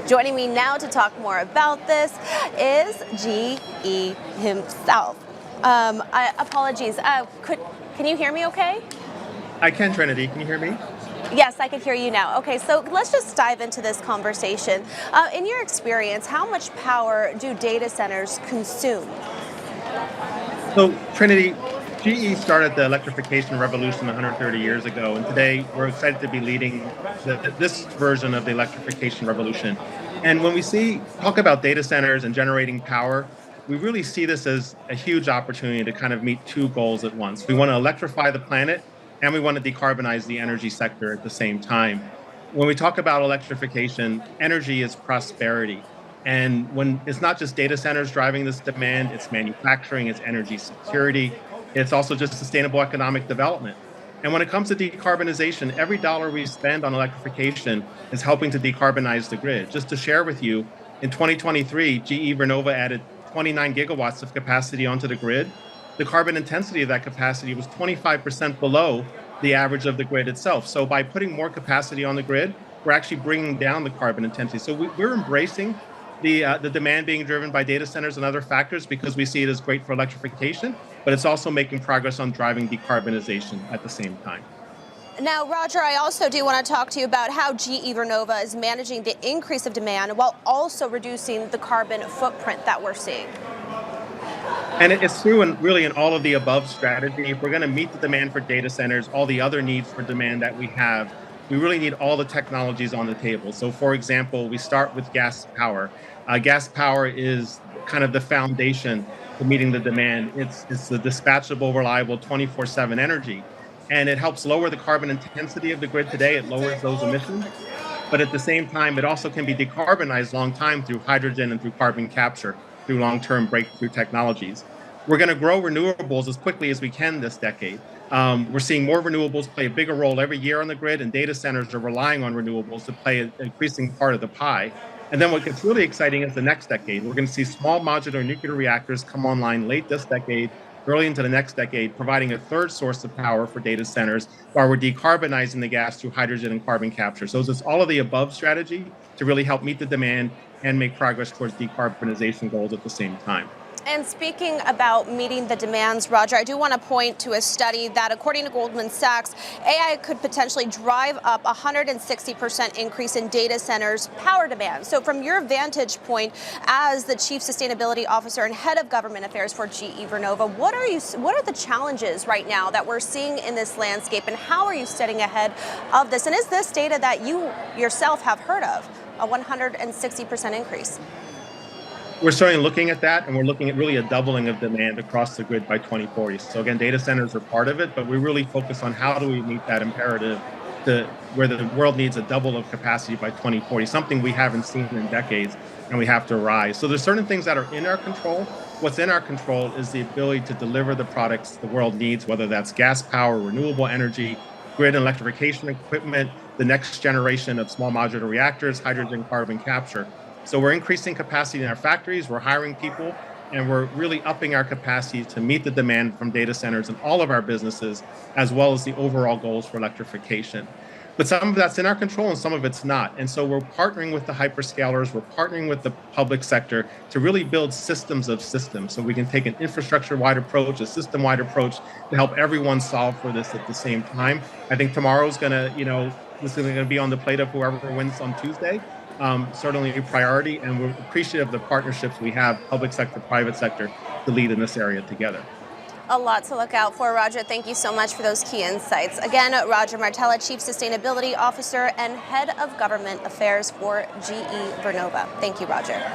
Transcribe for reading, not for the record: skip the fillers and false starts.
Joining me now to talk more about this is GE himself. Apologies. Can you hear me okay? I can, Trinity. Can you hear me? Yes, I can hear you now. Okay, so let's just dive into this conversation. In your experience, how much power do data centers consume? So, Trinity, GE started the electrification revolution 130 years ago, and today we're excited to be leading this version of the electrification revolution. And when we talk about data centers and generating power, we really see this as a huge opportunity to kind of meet two goals at once. We want to electrify the planet, and we want to decarbonize the energy sector at the same time. When we talk about electrification, energy is prosperity. And when it's not just data centers driving this demand, it's manufacturing, it's energy security, it's also just sustainable economic development. And when it comes to decarbonization, every dollar we spend on electrification is helping to decarbonize the grid. Just to share with you, in 2023, GE Vernova added 29 gigawatts of capacity onto the grid. The carbon intensity of that capacity was 25% below the average of the grid itself. So by putting more capacity on the grid, we're actually bringing down the carbon intensity. So we're embracing the demand being driven by data centers and other factors because we see it as great for electrification, but it's also making progress on driving decarbonization at the same time. Now, Roger, I also do want to talk to you about how GE Vernova is managing the increase of demand while also reducing the carbon footprint that we're seeing. And it's true in all of the above strategy. If we're going to meet the demand for data centers, all the other needs for demand that we have, we really need all the technologies on the table. So for example, we start with gas power. Gas power is kind of the foundation for meeting the demand. It's the dispatchable, reliable 24/7 energy. And it helps lower the carbon intensity of the grid today. It lowers those emissions. But at the same time, it also can be decarbonized long time through hydrogen and through carbon capture, through long-term breakthrough technologies. We're going to grow renewables as quickly as we can this decade. We're seeing more renewables play a bigger role every year on the grid, and data centers are relying on renewables to play an increasing part of the pie. And then what gets really exciting is the next decade. We're going to see small modular nuclear reactors come online late this decade, early into the next decade, providing a third source of power for data centers while we're decarbonizing the gas through hydrogen and carbon capture. So it's all of the above strategy to really help meet the demand and make progress towards decarbonization goals at the same time. And speaking about meeting the demands, Roger, I do want to point to a study that, according to Goldman Sachs, AI could potentially drive up 160% increase in data centers' power demand. So from your vantage point as the Chief Sustainability Officer and Head of Government Affairs for GE Vernova, what are the challenges right now that we're seeing in this landscape, and how are you staying ahead of this? And is this data that you yourself have heard of, a 160% increase? We're certainly looking at that, and we're looking at really a doubling of demand across the grid by 2040. So again, data centers are part of it, but we really focus on how do we meet that imperative to where the world needs a double of capacity by 2040, something we haven't seen in decades, and we have to rise. So there's certain things that are in our control. What's in our control is the ability to deliver the products the world needs, whether that's gas power, renewable energy, grid and electrification equipment, the next generation of small modular reactors, hydrogen, carbon capture. So we're increasing capacity in our factories, we're hiring people, and we're really upping our capacity to meet the demand from data centers in all of our businesses, as well as the overall goals for electrification. But some of that's in our control and some of it's not. And so we're partnering with the hyperscalers, we're partnering with the public sector to really build systems of systems. So we can take an infrastructure-wide approach, a system-wide approach to help everyone solve for this at the same time. I think tomorrow's this is going to be on the plate of whoever wins on Tuesday. Certainly a priority, and we're appreciative of the partnerships we have, public sector, private sector, to lead in this area together. A lot to look out for, Roger. Thank you so much for those key insights. Again, Roger Martella, Chief Sustainability Officer and Head of Government Affairs for GE Vernova. Thank you, Roger.